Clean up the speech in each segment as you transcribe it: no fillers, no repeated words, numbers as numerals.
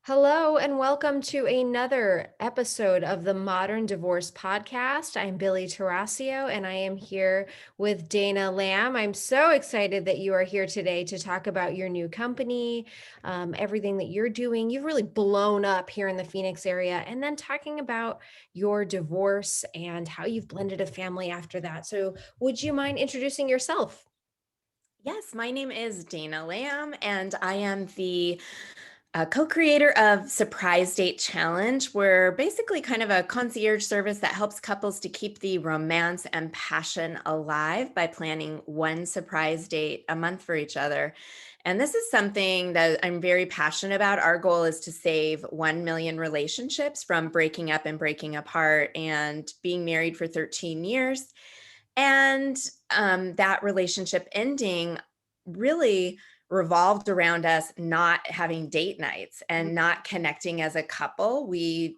Hello, and welcome to another episode of the Modern Divorce Podcast. I'm Billy Tarasio, and I am here with Dana Lamb. I'm so excited that you are here today to talk about your new company, everything that you're doing. You've really blown up here in the Phoenix area, and then talking about your divorce and how you've blended a family after that. So, would you mind introducing yourself? Yes, my name is Dana Lamb, and I am the co-creator of Surprise Date Challenge. We're basically kind of a concierge service that helps couples to keep the romance and passion alive by planning one surprise date a month for each other. And this is something that I'm very passionate about. Our goal is to save 1 million relationships from breaking up and breaking apart and being married for 13 years. And that relationship ending really revolved around us not having date nights and not connecting as a couple. We,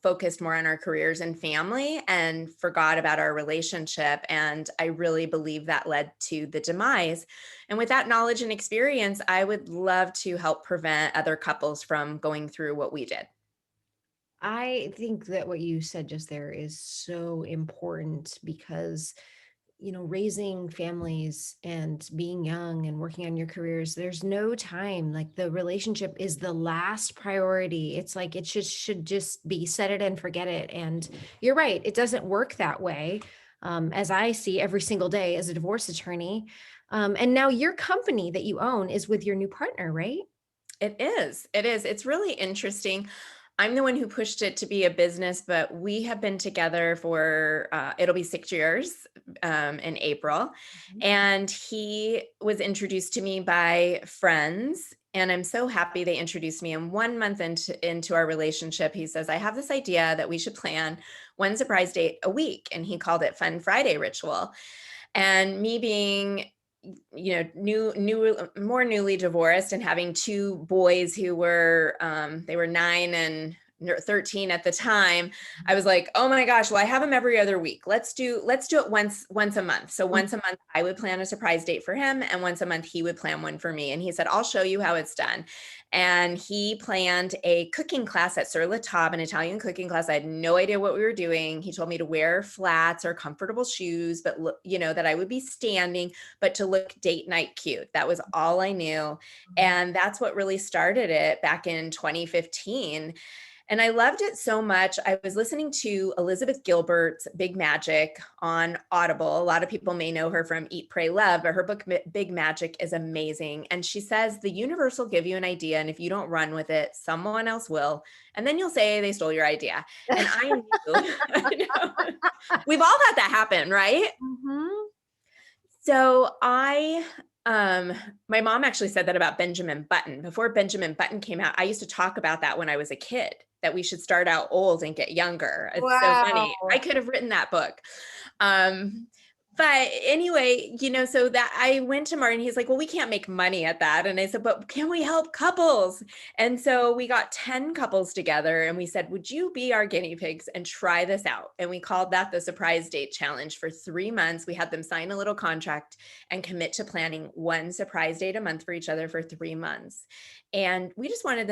focused more on our careers and family and forgot about our relationship. And I really believe that led to the demise. And with that knowledge and experience, I would love to help prevent other couples from going through what we did. I think that what you said just there is so important because raising families and being young and working on your careers, there's no time. Like the relationship is the last priority. It's like it should just be set it and forget it. And you're right, it doesn't work that way. As I see every single day as a divorce attorney. And now your company that you own is with your new partner, right? It is. It is. It's really interesting. I'm the one who pushed it to be a business, but we have been together for it'll be 6 years in April. Mhm. And he was introduced to me by friends. And I'm so happy they introduced me. And 1 month into our relationship, he says, I have this idea that we should plan one surprise date a week. And he called it Fun Friday Ritual. And me being more newly divorced and having two boys who were they were 9 and 13 at the time. I was like, oh my gosh, well, I have him every other week. Let's do it once a month. So once a month I would plan a surprise date for him, and once a month he would plan one for me. And he said, I'll show you how it's done. And he planned a cooking class at Sur La Table, an Italian cooking class. I had no idea what we were doing. He told me to wear flats or comfortable shoes, but that I would be standing, but to look date night cute. That was all I knew. And that's what really started it back in 2015. And I loved it so much. I was listening to Elizabeth Gilbert's Big Magic on Audible. A lot of people may know her from Eat, Pray, Love, but her book Big Magic is amazing. And she says the universe will give you an idea, and if you don't run with it, someone else will. And then you'll say they stole your idea. And I knew, I know, we've all had that happen, right? Mhm. So my mom actually said that about Benjamin Button. Before Benjamin Button came out, I used to talk about that when I was a kid, that we should start out old and get younger. It's so funny. I Wow. could have written that book. Um, but anyway, so that I went to Martin, he's like, well, we can't make money at that. And I said, but can we help couples? And so we got 10 couples together and we said, would you be our guinea pigs and try this out? And we called that the Surprise Date Challenge. For 3 months. We had them sign a little contract and commit to planning one surprise date a month for each other for 3 months. And we just wanted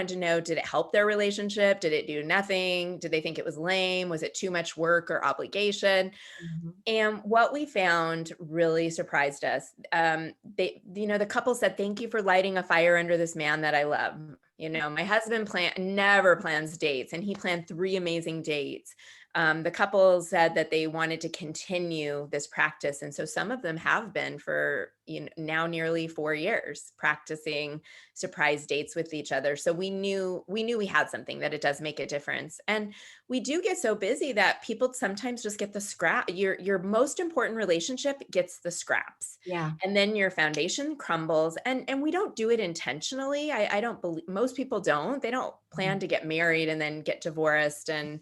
to know, did it help their relationship? Did it do nothing? Did they think it was lame? Was it too much work or obligation? Mhm. And what we found really surprised us. The couple said, thank you for lighting a fire under this man that I love. My husband never plans dates, and he planned 3 amazing dates. The couple said that they wanted to continue this practice. And so some of them have been for now nearly 4 years practicing surprise dates with each other. So we knew we had something, that it does make a difference. And we do get so busy that people sometimes just get the scrap. Your most important relationship gets the scraps. Yeah. And then your foundation crumbles. And we don't do it intentionally. I don't believe, most people don't. They don't plan to get married and then get divorced and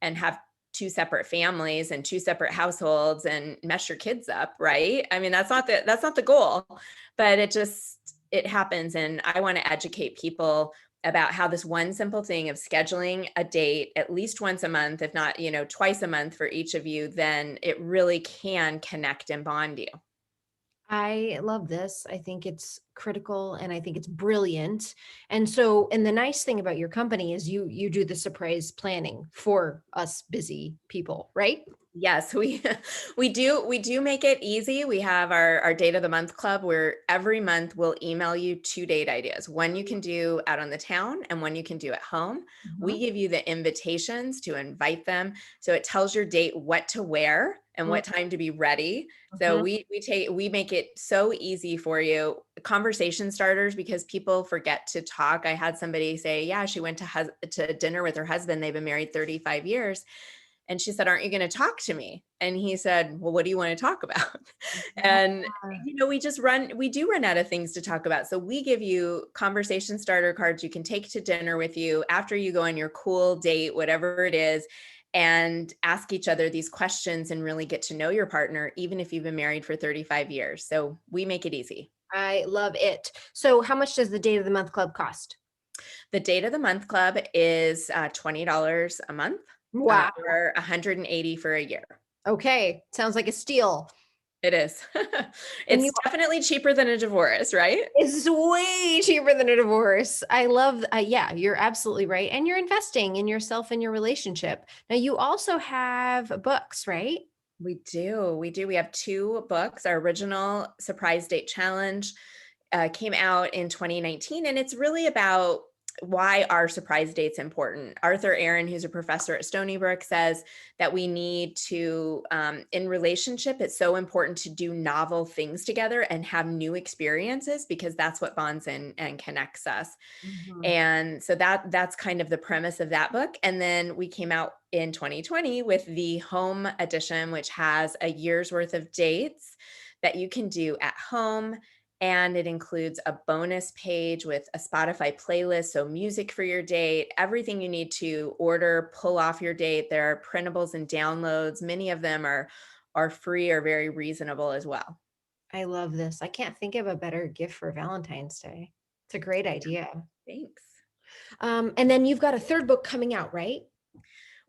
have two separate families and two separate households and mess your kids up, right? I mean, that's not the goal, but it happens. And I want to educate people about how this one simple thing of scheduling a date at least once a month, if not, twice a month for each of you, then it really can connect and bond you. I love this. I think it's critical and I think it's brilliant. And so, and the nice thing about your company is you do the surprise planning for us busy people, right? Yes, we we do make it easy. We have our date of the month club where every month we'll email you two date ideas. One you can do out on the town and one you can do at home. We Mhm. give you the invitations to invite them. So it tells your date what to wear and Mm, what time to be ready. So mhm. we make it so easy for you. Conversation starters because people forget to talk. I had somebody say, "Yeah, she went to dinner with her husband. They've been married 35 years." And she said, "Aren't you going to talk to me?" And he said, "Well, what do you want to talk about?" And Yeah. we do run out of things to talk about. So we give you conversation starter cards you can take to dinner with you after you go on your cool date, whatever it is, and ask each other these questions and really get to know your partner, even if you've been married for 35 years. So we make it easy. I love it. So how much does the date of the month club cost? The date of the month club is $20 a month, Wow. or 180 for a year. Okay. Sounds like a steal. It is. And you It's definitely cheaper than a divorce, right? it's way cheaper than a divorce. I love, yeah, you're absolutely right. And you're investing in yourself and your relationship. Now, you also have books, right? We do. We do. We have two books. Our original Surprise Date Challenge came out in 2019, and it's really about why our surprise date's important. Arthur Aaron, who's a professor at Stony Brook, says that we need to, in relationship, it's so important to do novel things together and have new experiences because that's what bonds and connects us. Mhm. And so that's kind of the premise of that book. And then we came out in 2020 with the home edition, which has a year's worth of dates that you can do at home. And it includes a bonus page with a Spotify playlist, so music for your date, everything you need to order, pull off your date. There are printables and downloads. Many of them are free or very reasonable as well. I love this. I can't think of a better gift for Valentine's Day. It's a great idea. Thanks. And then you've got a third book coming out, right?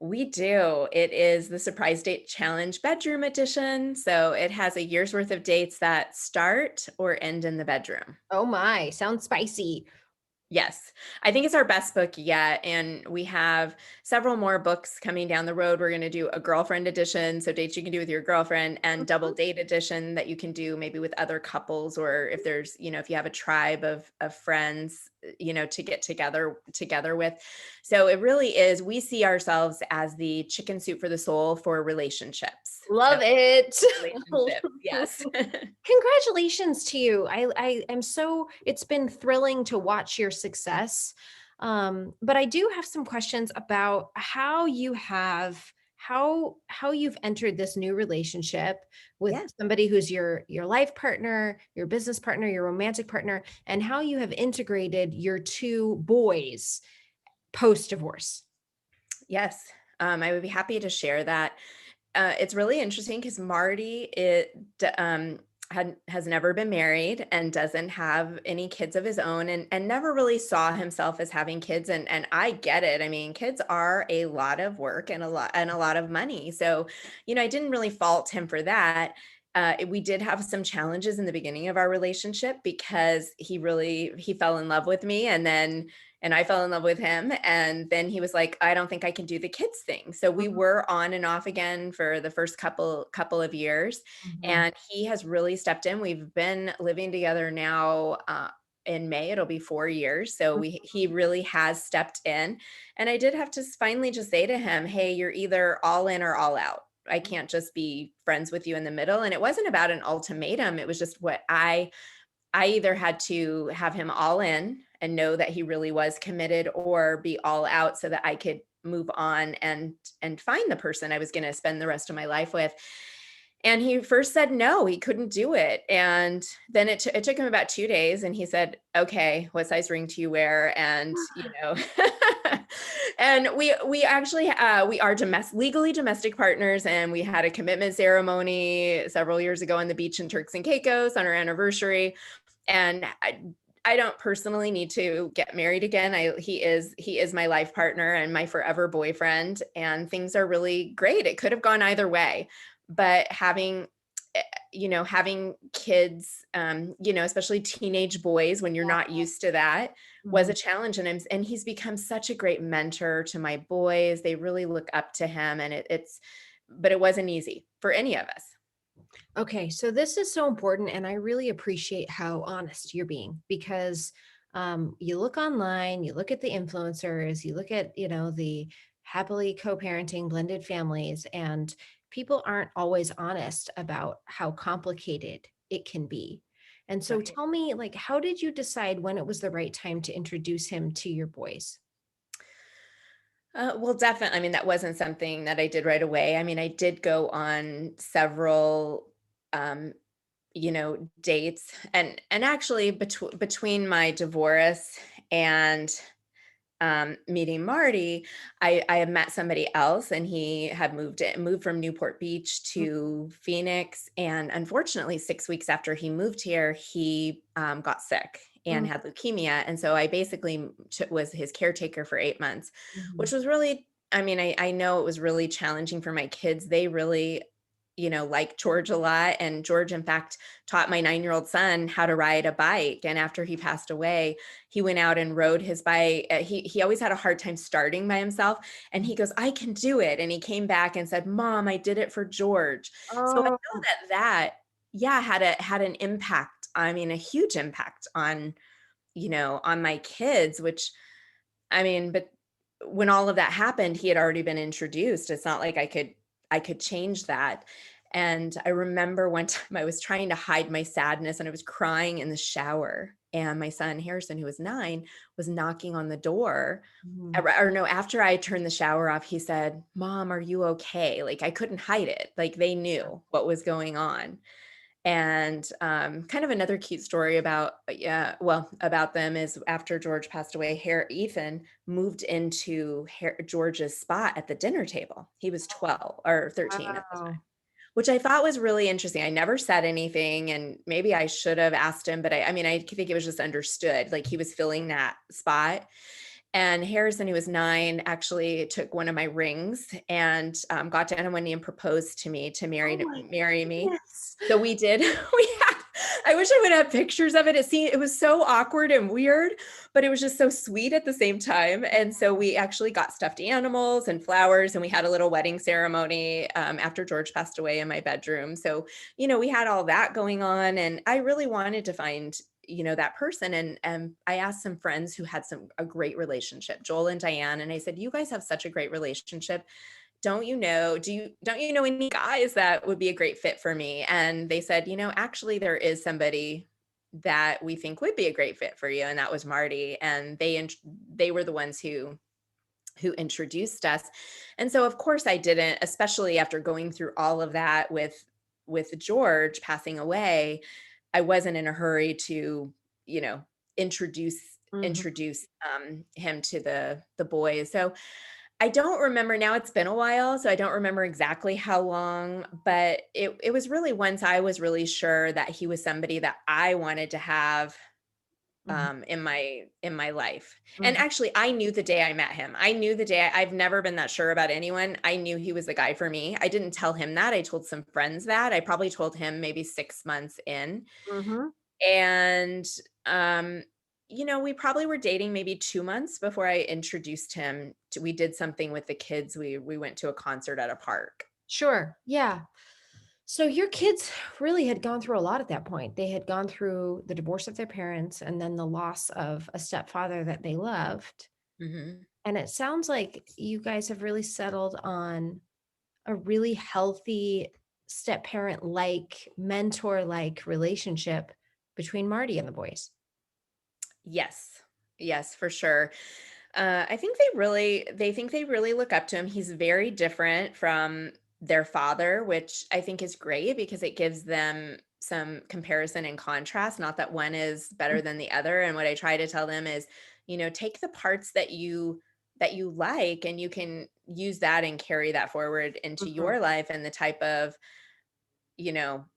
We do. It is the Surprise Date Challenge Bedroom Edition. So it has a year's worth of dates that start or end in the bedroom. Oh my, sounds spicy. Yes, I think it's our best book yet. And we have several more books coming down the road. We're going to do a girlfriend edition, so dates you can do with your girlfriend, and double Mhm. date edition that you can do maybe with other couples, or if there's, if you have a tribe of friends, to get together with. So it really is, we see ourselves as the chicken soup for the soul for relationships. So Love it. relationships, yes. Congratulations to you. I am so it's been thrilling to watch your success. But I do have some questions about how you've entered this new relationship with Yeah. somebody who's your life partner, your business partner, your romantic partner, and how you have integrated your two boys post divorce. Yes, I would be happy to share that. It's really interesting because Marty has never been married and doesn't have any kids of his own, and never really saw himself as having kids. And I get it. I mean, kids are a lot of work and a lot of money. So, I didn't really fault him for that. We did have some challenges in the beginning of our relationship because he fell in love with me, and I fell in love with him. And then he was like, "I don't think I can do the kids thing." So we Mhm, were on and off again for the first couple of years, mhm, and he has really stepped in. We've been living together now. In May, it'll be 4 years. So he really has stepped in, and I did have to finally just say to him, "Hey, you're either all in or all out. I can't just be friends with you in the middle." And it wasn't about an ultimatum. It was just what I either had to have him all in and know that he really was committed, or be all out so that I could move on and find the person I was going to spend the rest of my life with. And he first said no, he couldn't do it. And then it took him about 2 days, and he said, "Okay, what size ring do you wear?" And, and we actually we are legally domestic partners, and we had a commitment ceremony several years ago on the beach in Turks and Caicos on our anniversary. And I don't personally need to get married again. He is my life partner and my forever boyfriend, and things are really great. It could have gone either way, but having having kids, especially teenage boys when you're not used to that was Mhm. a challenge. And he's become such a great mentor to my boys. They really look up to him, and but it wasn't easy for any of us. Okay, so this is so important, and I really appreciate how honest you're being because you look online, you look at the influencers, you look at the happily co-parenting blended families, and people aren't always honest about how complicated it can be. And so, Right. tell me, like, how did you decide when it was the right time to introduce him to your boys? Well, definitely. I mean, that wasn't something that I did right away. I mean, I did go on several, um, dates, and actually between my divorce and meeting Marty, I had met somebody else, and he had moved from Newport Beach to Phoenix. And unfortunately, 6 weeks after he moved here, he got sick and Mhm. had leukemia. And so I basically was his caretaker for 8 months, which Mhm. was really, I mean, I know it was really challenging for my kids. They really, like George a lot. And George, in fact, taught my 9-year-old son how to ride a bike. And after he passed away, he went out and rode his bike. He always had a hard time starting by himself, and he goes, "I can do it." And he came back and said, "Mom, I did it for George." So I know Oh. that yeah, had an impact. I mean, a huge impact on my kids, which, I mean, but when all of that happened, he had already been introduced. It's not like I could change that. And I remember one time I was trying to hide my sadness, and I was crying in the shower. And my son Harrison, who was 9, was knocking on the door. Mhm. Or no, after I turned the shower off, he said, "Mom, are you okay?" Like, I couldn't hide it. Like, they knew what was going on. And kind of another cute story about, yeah, well, about them is after George passed away, Ethan moved into George's spot at the dinner table. He was 12 or 13 at the time, Wow. which I thought was really interesting. I never said anything, and maybe I should have asked him, but I mean, I think it was just understood, like he was filling that spot. And Harrison, who was 9, actually took one of my rings and got down on one knee and proposed to me to Oh my marry me. goodness. So we did. I wish I would have pictures of it. It was so awkward and weird, but it was just so sweet at the same time. And so we actually got stuffed animals and flowers, and we had a little wedding ceremony after George passed away in my bedroom. So, we had all that going on, and I really wanted to find that person. And I asked some friends who had a great relationship, Joel and Diane, and I said, "You guys have such a great relationship. Don't you know any guys that would be a great fit for me?" And they said, "Actually, there is somebody that we think would be a great fit for you." And that was Marty. And they were the ones who introduced us. And so of course I didn't, especially after going through all of that with George passing away, I wasn't in a hurry to, you know, introduce Mhm. introduce him to the boys. So I don't remember now, it's been a while, so I don't remember exactly how long, but it was really once I was really sure that he was somebody that I wanted to have Mhm. in my life. And Mhm. actually, I knew the day I met him. I knew the day. I've never been that sure about anyone. I knew he was the guy for me. I didn't tell him that. I told some friends that. I probably told him maybe 6 months in. Mhm. And um we probably were dating maybe 2 months before I introduced him we did something with the kids. We went to a concert at a park. Sure. Yeah. So your kids really had gone through a lot at that point. They had gone through the divorce of their parents and then the loss of a stepfather that they loved. Mhm. And it sounds like you guys have really settled on a really healthy step parent like, mentor like relationship between Marty and the boys. Yes. Yes, for sure. I think they think they really look up to him. He's very different from their father, which I think is great because it gives them some comparison and contrast. Not that one is better than the other. And what I try to tell them is, take the parts that you like, and you can use that and carry that forward into Mhm. your life, and the type of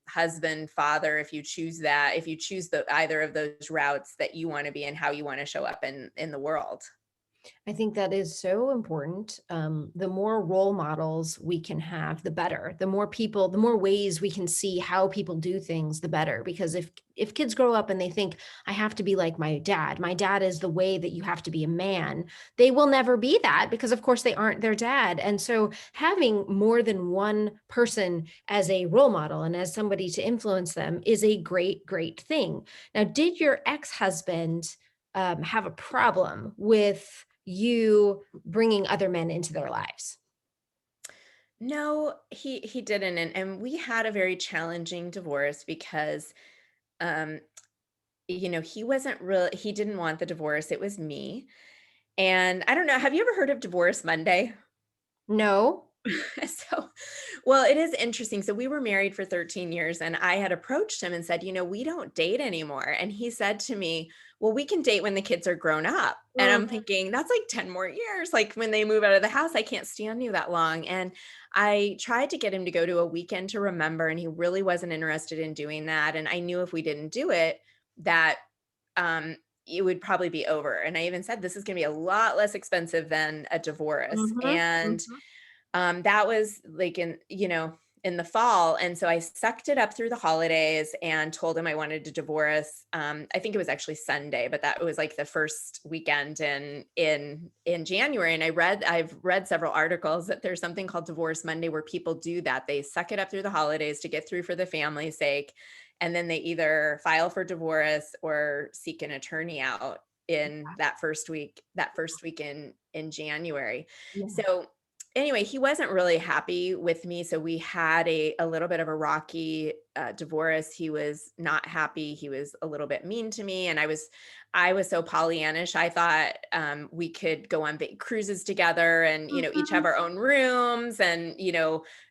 husband, father, if you choose the either of those routes that you want to be and how you want to show up in the world. I think that is so important. The more role models we can have, the better. The more people, the more ways we can see how people do things, the better. Because if kids grow up and they think I have to be like my dad is the way that you have to be a man, they will never be that because of course they aren't their dad. And so having more than one person as a role model and as somebody to influence them is a great, great thing. Now, did your ex-husband have a problem with you bringing other men into their lives? No, he didn't, and we had a very challenging divorce because, um, he didn't want the divorce, it was me, and I don't know, have you ever heard of Divorce Monday? No. So, well, it is interesting. So we were married for 13 years and I had approached him and said, "We don't date anymore." And he said to me, "Well, we can date when the kids are grown up." And Mm, I'm thinking, that's like 10 more years. Like when they move out of the house, I can't stand you that long. And I tried to get him to go to a weekend to remember, and he really wasn't interested in doing that. And I knew if we didn't do it, that um it would probably be over. And I even said, this is going to be a lot less expensive than a divorce. mhm, And mhm. that was like in the fall, and so I sucked it up through the holidays and told him I wanted to divorce. I think it was actually Sunday, but that was like the first weekend in January. And I've read several articles that there's something called Divorce Monday where people do that. They suck it up through the holidays to get through for the family's sake, and then they either file for divorce or seek an attorney out in that first week in January. Yeah. So anyway, he wasn't really happy with me, so we had a little bit of a rocky, divorce. He was not happy, he was a little bit mean to me, and I was so Pollyannish. I thought, we could go on big cruises together and, each have Mhm. our own rooms and,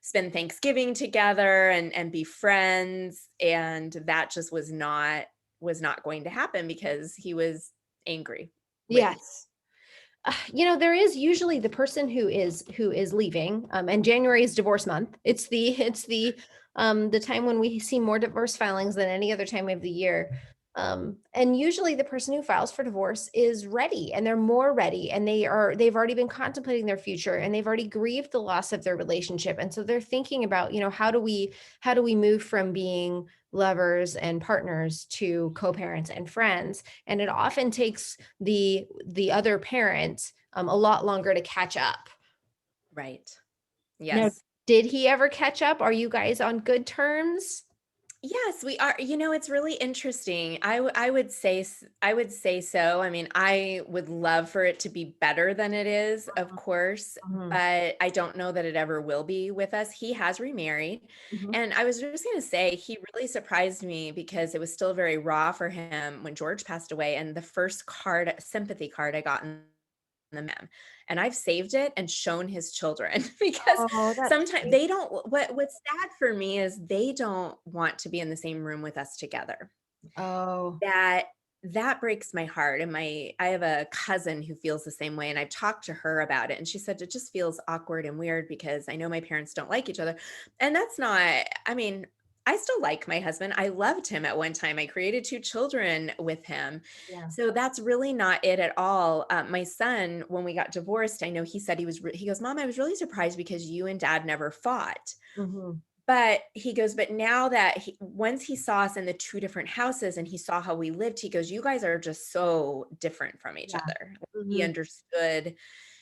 spend Thanksgiving together and be friends, and that just was not going to happen because he was angry with me. Yes. There is usually the person who is leaving, and January is divorce month. It's the time when we see more divorce filings than any other time of the year. And usually the person who files for divorce is ready and they're more ready and they've already been contemplating their future and they've already grieved the loss of their relationship. And so they're thinking about, how do we move from being lovers and partners to co-parents and friends? And it often takes the other parent a lot longer to catch up. Right. Now, Yes. did he ever catch up? Are you guys on good terms? Yes, we are. It's really interesting. I would say so. I mean, I would love for it to be better than it is, of course, Mhm, but I don't know that it ever will be with us. He has remarried, mhm. and I was just going to say he really surprised me because it was still very raw for him when George passed away, and the first sympathy card I got in the mem. And I've saved it and shown his children because Oh, that's sometimes sweet. they don't what's sad for me is they don't want to be in the same room with us together. Oh, That that breaks my heart. And I have a cousin who feels the same way, and I've talked to her about it, and she said it just feels awkward and weird because I know my parents don't like each other. And that's not, I mean, I still like my husband. I loved him at one time. I created two children with him. yeah. So that's really not it at all. My son, when we got divorced, I know he said he goes, "Mom, I was really surprised because you and dad never fought." Mhm. But he goes, "But now that once he saw us in the two different houses and he saw how we lived, he goes, 'You guys are just so different from each Yeah. other.'" He Mhm. understood.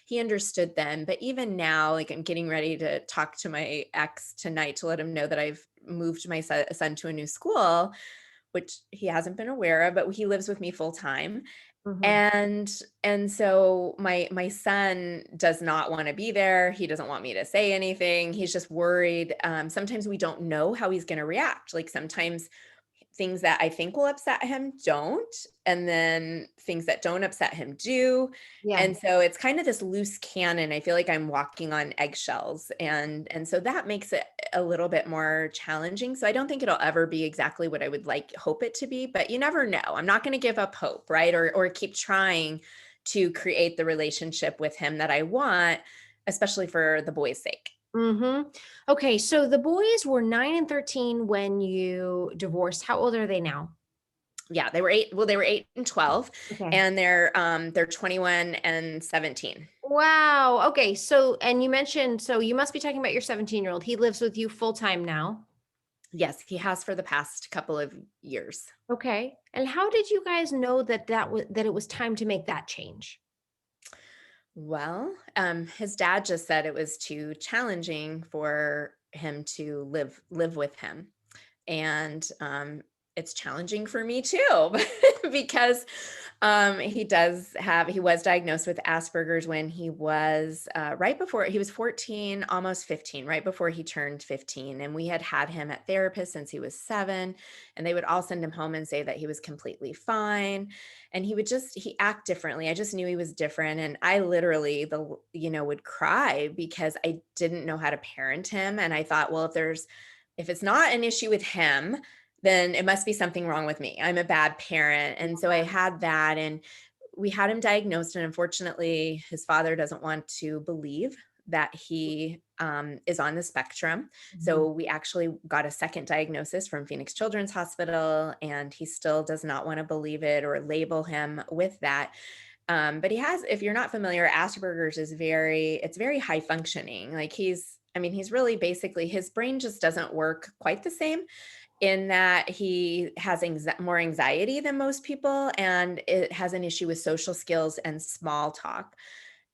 He understood then, but even now, like I'm getting ready to talk to my ex tonight to let him know that I've moved my son to a new school, which he hasn't been aware of, but he lives with me full time. Mhm. And so my son does not wanna be there, he doesn't want me to say anything, he's just worried, sometimes we don't know how he's gonna react, like, sometimes things that I think will upset him don't, and then things that don't upset him do, Yeah. and so it's kind of this loose cannon. I feel like I'm walking on eggshells, and so that makes it a little bit more challenging. So I don't think it'll ever be exactly what I would hope it to be, but you never know. I'm not gonna give up hope, right? Or keep trying to create the relationship with him that I want, especially for the boys' sake. Mhm. Okay, so the boys were 9 and 13 when you divorced. How old are they now? Yeah, they were 8, well, they were 8 and 12, Okay. and they're 21 and 17. Wow. Okay. So, and you mentioned, so you must be talking about your 17-year-old. He lives with you full time now. Yes, he has for the past couple of years. Okay. And how did you guys know that that it was time to make that change? Well, his dad just said it was too challenging for him to live with him. And it's challenging for me too because he was diagnosed with Asperger's when he was right before he was 14, almost 15, right before he turned 15. And we had him at therapist since he was 7, and they would all send him home and say that he was completely fine. And he act differently. I just knew he was different, and I literally would cry because I didn't know how to parent him. And I thought, well, if it's not an issue with him, then it must be something wrong with me. I'm a bad parent. And so I had that, and we had him diagnosed. And unfortunately, his father doesn't want to believe that he is on the spectrum. Mhm. So we actually got a second diagnosis from Phoenix Children's Hospital, and he still does not want to believe it or label him with that. But he has, if you're not familiar, Asperger's it's very high functioning. Like he's really basically, his brain just doesn't work quite the same in that he has more anxiety than most people, and it has an issue with social skills and small talk.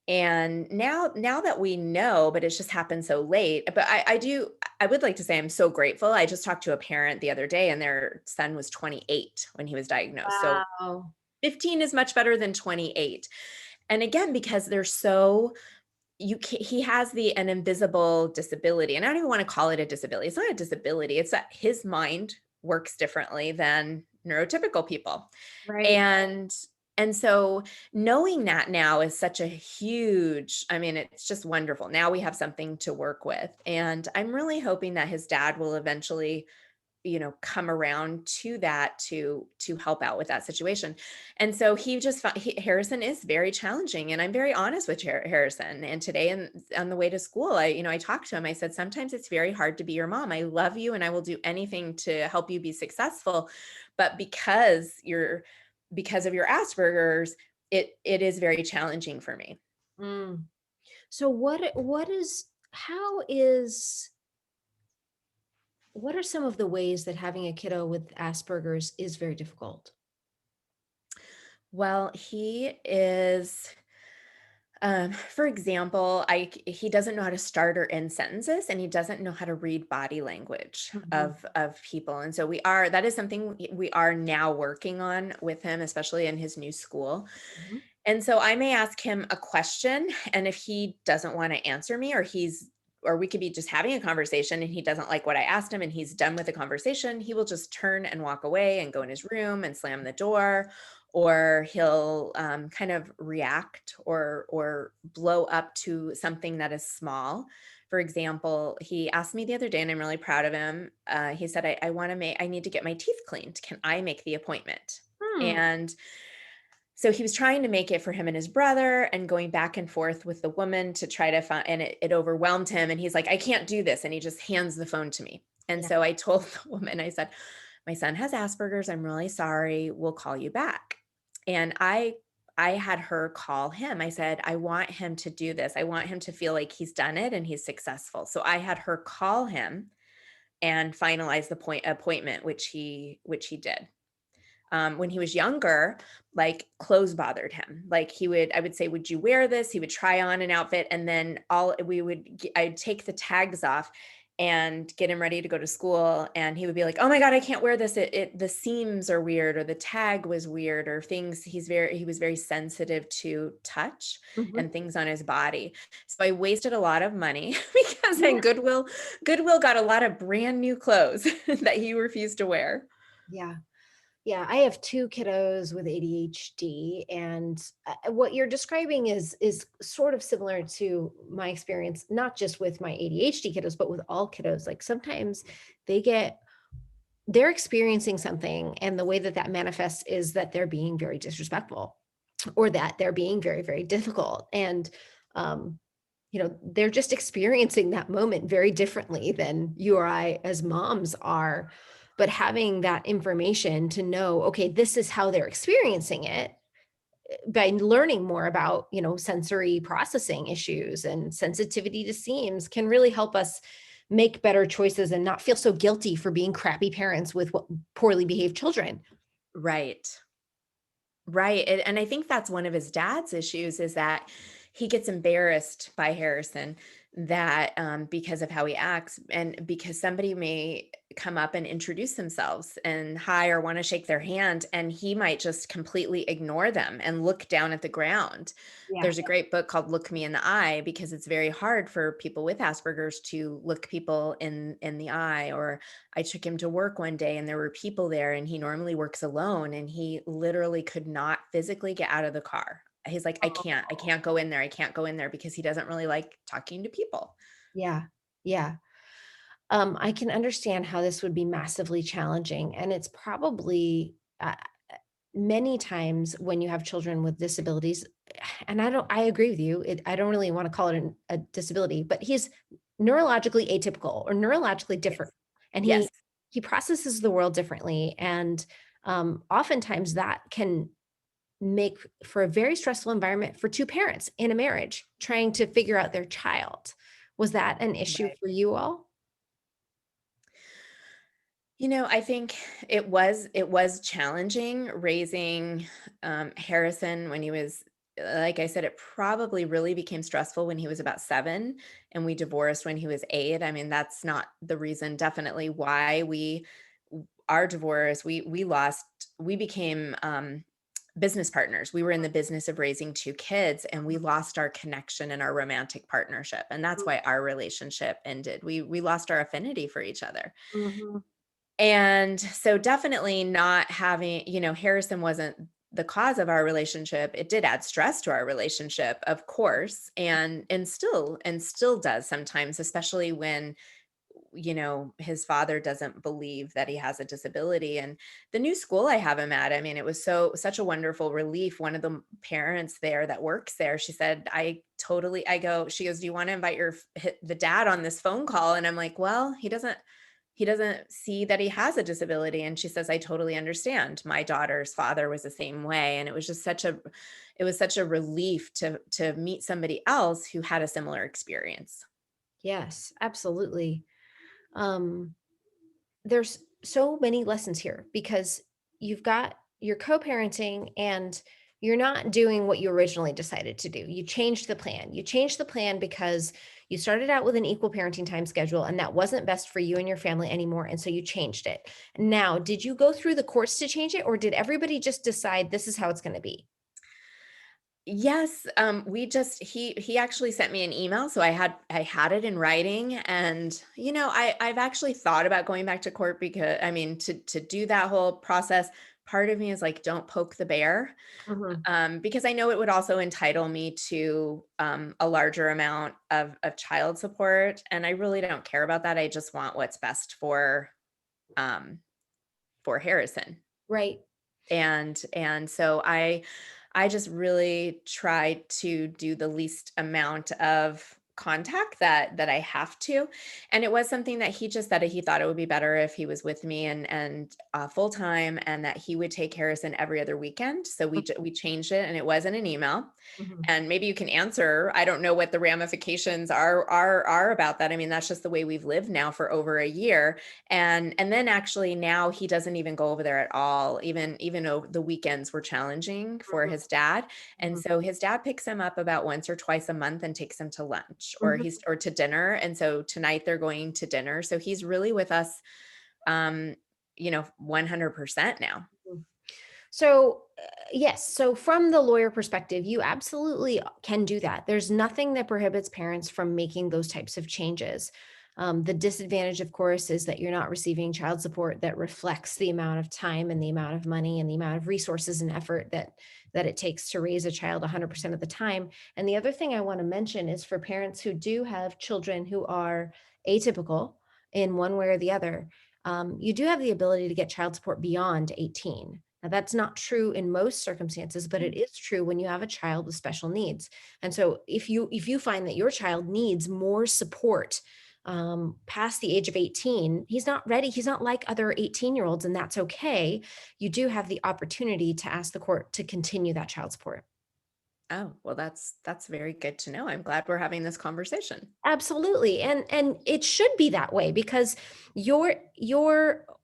And now that we know, but it's just happened so late. But I would like to say I'm so grateful. I just talked to a parent the other day, and their son was 28 when he was diagnosed. So Wow. 15 is much better than 28. And again, because they're so he has an invisible disability, and I don't even want to call it a disability. It's not a disability. It's that his mind works differently than neurotypical people. Right. And so knowing that now is such a huge, I mean, it's just wonderful. Now we have something to work with. And I'm really hoping that his dad will eventually come around to that, to help out with that situation. And so Harrison is very challenging, and I'm very honest with Harrison. And today, on the way to school, I talked to him. I said, sometimes it's very hard to be your mom. I love you and I will do anything to help you be successful, but because of your Asperger's, it is very challenging for me. Mm. So what is how is what are some of the ways that having a kiddo with Asperger's is very difficult? Well, for example, he doesn't know how to start or end sentences, and he doesn't know how to read body language Mhm. of people. And so that is something we are now working on with him, especially in his new school. Mhm. And so I may ask him a question, and if he doesn't want to answer me, or we could be just having a conversation and he doesn't like what I asked him and he's done with the conversation, he will just turn and walk away and go in his room and slam the door, or he'll kind of react or blow up to something that is small. For example, he asked me the other day, and I'm really proud of him. He said, I need to get my teeth cleaned. Can I make the appointment? Hmm. And so he was trying to make it for him and his brother, and going back and forth with the woman to try to find, and it overwhelmed him. And he's like, I can't do this. And he just hands the phone to me. And Yeah. so I told the woman, I said, my son has Asperger's. I'm really sorry. We'll call you back. And I had her call him. I said, I want him to do this. I want him to feel like he's done it and he's successful. So I had her call him and finalize the appointment, which he did. When he was younger, like, clothes bothered him. Like, I would say, would you wear this? He would try on an outfit, and then I'd take the tags off and get him ready to go to school. And he would be like, oh my God, I can't wear this. The seams are weird, or the tag was weird, or things. He was very sensitive to touch Mhm. and things on his body. So I wasted a lot of money because Yeah. then Goodwill got a lot of brand new clothes that he refused to wear. Yeah. Yeah, I have 2 kiddos with ADHD, and, what you're describing is sort of similar to my experience, not just with my ADHD kiddos, but with all kiddos. Like, sometimes they get they're experiencing something, and the way that that manifests is that they're being very disrespectful, or that they're being very, very difficult, and, um, they're just experiencing that moment very differently than you or I as moms are. but having that information to know, okay, this is how they're experiencing it, by learning more about, sensory processing issues and sensitivity to seams can really help us make better choices and not feel so guilty for being crappy parents with poorly behaved children. Right. Right, and I think that's one of his dad's issues is that he gets embarrassed by Harrison that, because of how he acts and because somebody may come up and introduce themselves and hi or wanna shake their hand, and he might just completely ignore them and look down at the ground. Yeah. There's a great book called Look Me in the Eye because it's very hard for people with Asperger's to look people in the eye. Or I took him to work one day and there were people there and he normally works alone and he literally could not physically get out of the car. He's like, I can't go in there. I can't go in there because he doesn't really like talking to people. Yeah. Yeah. I can understand how this would be massively challenging, and it's probably many times when you have children with disabilities, and I agree with you. I don't really want to call it a disability, but he's neurologically atypical or neurologically different, Yes. and Yes. he processes the world differently, and oftentimes that can make for a very stressful environment for two parents in a marriage trying to figure out their child. Was that an issue Right. for you all? I think it was challenging raising Harrison when he was like I said, it probably really became stressful when he was about 7 and we divorced when he was 8. I mean, that's not the reason definitely why our divorce, we became business partners. We were in the business of raising 2 kids and we lost our connection and our romantic partnership. And that's why our relationship ended. We lost our affinity for each other. Mhm. And so definitely not having, Harrison wasn't the cause of our relationship. It did add stress to our relationship, of course, and still does sometimes, especially when his father doesn't believe that he has a disability. And the new school I have him at, I mean, it was such a wonderful relief. One of the parents there that works there, she said, she goes, do you want to invite the dad on this phone call? And I'm like, well, he doesn't see that he has a disability. And she says, I totally understand. My daughter's father was the same way. And it was such a relief to meet somebody else who had a similar experience. Yes, absolutely. Um, there's so many lessons here because you're co-parenting and you're not doing what you originally decided to do. You changed the plan. You changed the plan because you started out with an equal parenting time schedule and that wasn't best for you and your family anymore. And so you changed it. Now, did you go through the course to change it or did everybody just decide this is how it's going to be? Yes, we just he actually sent me an email, so I had it in writing, and I've actually thought about going back to court because I mean to do that whole process. Part of me is like, don't poke the bear, Mhm. because I know it would also entitle me to a larger amount of child support, and I really don't care about that. I just want what's best um, for Harrison. Right. And so I just really try to do the least amount of contact that I have to. And it was something that he just said he thought it would be better if he was with me and full time, and that he would take Harrison every other weekend. So we changed it, and it was in an email. Mhm. And maybe you can answer. I don't know what the ramifications are about that. I mean, that's just the way we've lived now for over a year. And then actually now he doesn't even go over there at all. Even though the weekends were challenging for Mhm. his dad. And Mhm. so his dad picks him up about once or twice a month and takes him to lunch or Mhm. or to dinner. And so tonight they're going to dinner. So he's really with us 100% now. Mhm. So, yes. So, from the lawyer perspective, you absolutely can do that. There's nothing that prohibits parents from making those types of changes. The disadvantage, of course, is that you're not receiving child support that reflects the amount of time and the amount of money and the amount of resources and effort that it takes to raise a child 100% of the time. And the other thing I want to mention is for parents who do have children who are atypical in one way or the other, you do have the ability to get child support beyond 18. Now, that's not true in most circumstances, but it is true when you have a child with special needs. And so if you find that your child needs more support, past the age of 18, he's not ready. He's not like other 18-year-olds, and that's okay. You do have the opportunity to ask the court to continue that child support. Oh, well, that's very good to know. I'm glad we're having this conversation. Absolutely. And it should be that way because your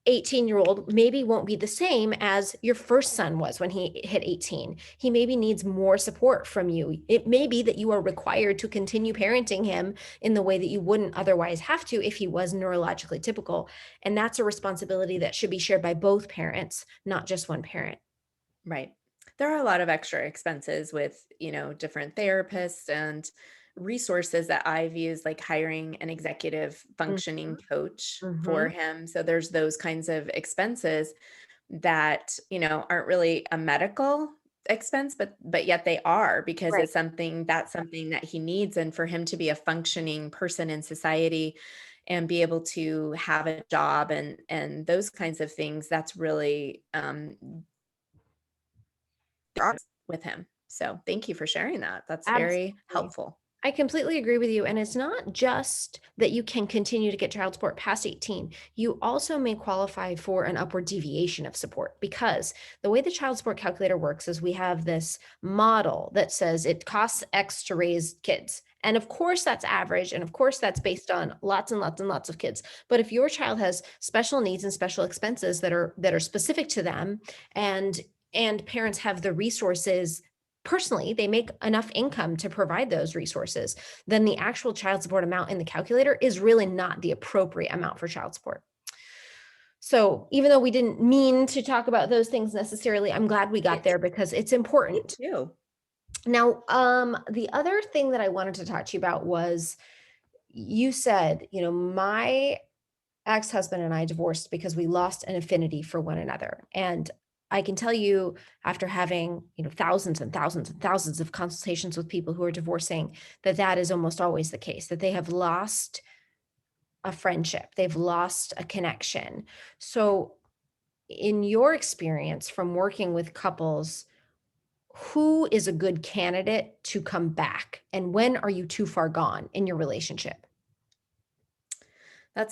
18-year-old maybe won't be the same as your first son was when he hit 18. He maybe needs more support from you. It may be that you are required to continue parenting him in the way that you wouldn't otherwise have to if he was neurologically typical. And that's a responsibility that should be shared by both parents, not just one parent. Right. There are a lot of extra expenses with, different therapists and resources that I've used, like hiring an executive functioning coach for Mhm. him. So there's those kinds of expenses that, aren't really a medical expense, but yet they are because Right. that's something that he needs. And for him to be a functioning person in society and be able to have a job and those kinds of things, that's really with him. So thank you for sharing that. That's very Absolutely. helpful. I completely agree with you. And it's not just that you can continue to get child support past 18. You also may qualify for an upward deviation of support because the way the child support calculator works is we have this model that says it costs X to raise kids. And of course, that's average. And of course, that's based on lots and lots and lots of kids. But if your child has special needs and special expenses that are specific to them, and and parents have the resources personally, they make enough income to provide those resources, then the actual child support amount in the calculator is really not the appropriate amount for child support. So even though we didn't mean to talk about those things necessarily, I'm glad we got It there because it's me important. too. Now, the other thing that I wanted to talk to you about was you said, my ex-husband and I divorced because we lost an affinity for one another. And I can tell you after having, thousands and thousands and thousands of consultations with people who are divorcing, that that is almost always the case, that they have lost a friendship, they've lost a connection. So, in your experience from working with couples, who is a good candidate to come back? And when are you too far gone in your relationship? That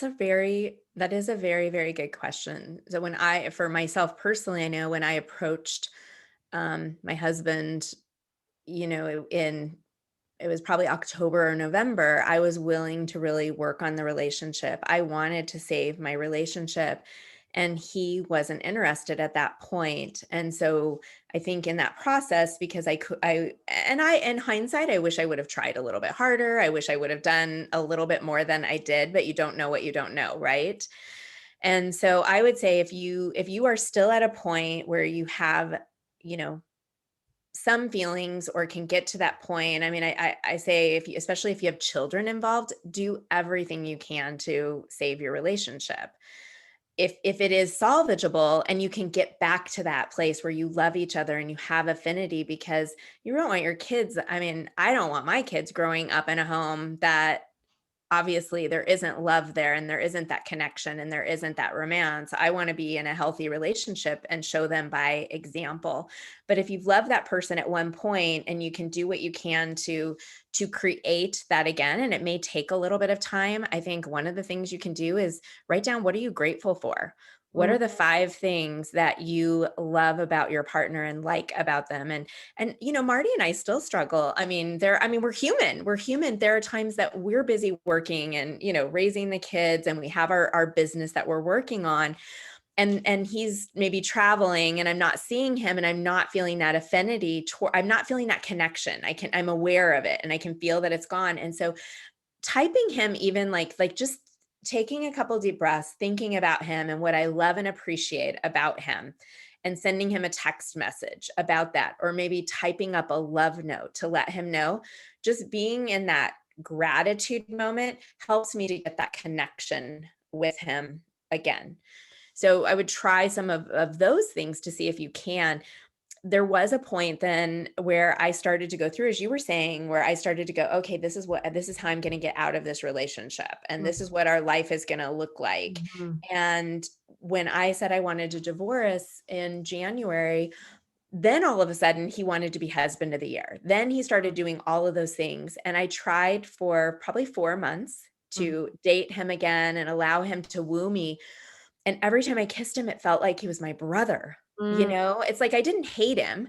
is a very, very good question. So for myself personally, I know when I approached my husband, in it was probably October or November, I was willing to really work on the relationship. I wanted to save my relationship and he wasn't interested at that point. And so I think in that process, because in hindsight, I wish I would have tried a little bit harder. I wish I would have done a little bit more than I did, but you don't know what you don't know, right? And so I would say if you are still at a point where you have, you know, some feelings or can get to that point. I mean, I say if you, especially if you have children involved, do everything you can to save your relationship. If it is salvageable and you can get back to that place where you love each other and you have affinity, because you don't want your kids, I mean, I don't want my kids growing up in a home that obviously there isn't love there and there isn't that connection and there isn't that romance. I want to be in a healthy relationship and show them by example. But if you've loved that person at one point and you can do what you can to create that again, and it may take a little bit of time, I think one of the things you can do is write down, what are you grateful for? What Mm, are the 5 things that you love about your partner and like about them? And Marty and I still struggle. I mean, we're human. We're human. There are times that we're busy working and, raising the kids, and we have our business that we're working on, and he's maybe traveling and I'm not seeing him and I'm not feeling that affinity I'm not feeling that connection. I'm aware of it and I can feel that it's gone. And so typing him, even like just taking a couple deep breaths, thinking about him and what I love and appreciate about him, and sending him a text message about that, or maybe typing up a love note to let him know, just being in that gratitude moment helps me to get that connection with him again. So I would try some of those things to see if you can. There was a point then where I started to go through, as you were saying, where I started to go, okay, this is how I'm going to get out of this relationship. And this is what our life is going to look like. mhm. And when I said I wanted to divorce in January, then all of a sudden he wanted to be husband of the year. Then he started doing all of those things. And I tried for probably 4 months Mm, to date him again and allow him to woo me. And every time I kissed him, it felt like he was my brother, you mm. know? It's like I didn't hate him,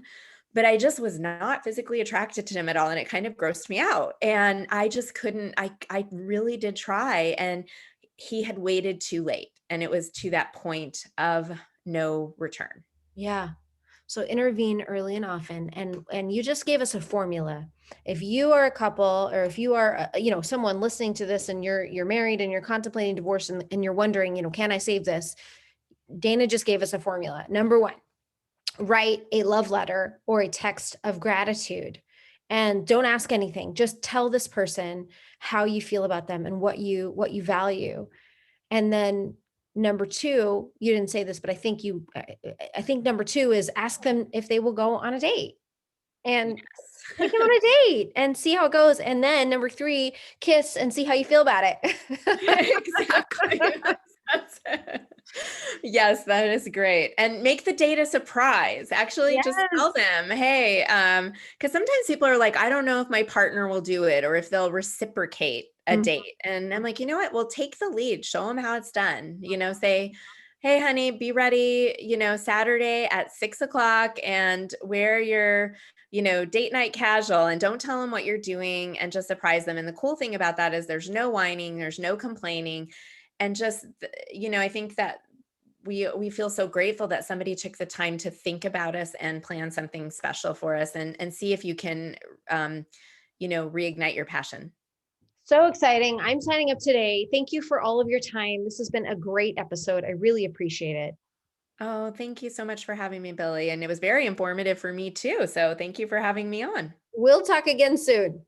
but I just was not physically attracted to him at all, and it kind of grossed me out, and I just couldn't. I really did try, and he had waited too late, and it was to that point of no return. Yeah. So intervene early and often. And you just gave us a formula. If you are a couple, or if you are, someone listening to this, and you're married and you're contemplating divorce, and you're wondering, can I save this? Dana just gave us a formula. Number one, write a love letter or a text of gratitude, and don't ask anything. Just tell this person how you feel about them and what you value. And then number two, you didn't say this, but I think number two is ask them if they will go on a date, and take them Yes. on a date and see how it goes. And then number three, kiss and see how you feel about it. Exactly. That's it. Yes, that is great. And make the date a surprise. Actually, just tell Yes. them, hey, because sometimes people are like, I don't know if my partner will do it or if they'll reciprocate a Mhm. date. And I'm like, you know what? Well, take the lead, show them how it's done. Say, hey, honey, be ready, Saturday at 6 o'clock and wear your date night casual, and don't tell them what you're doing and just surprise them. And the cool thing about that is there's no whining, there's no complaining. And just, I think that we feel so grateful that somebody took the time to think about us and plan something special for us, and see if you can reignite your passion. So exciting. I'm signing up today. Thank you for all of your time. This has been a great episode. I really appreciate it. Oh, thank you so much for having me, Billy. And it was very informative for me too. So thank you for having me on. We'll talk again soon.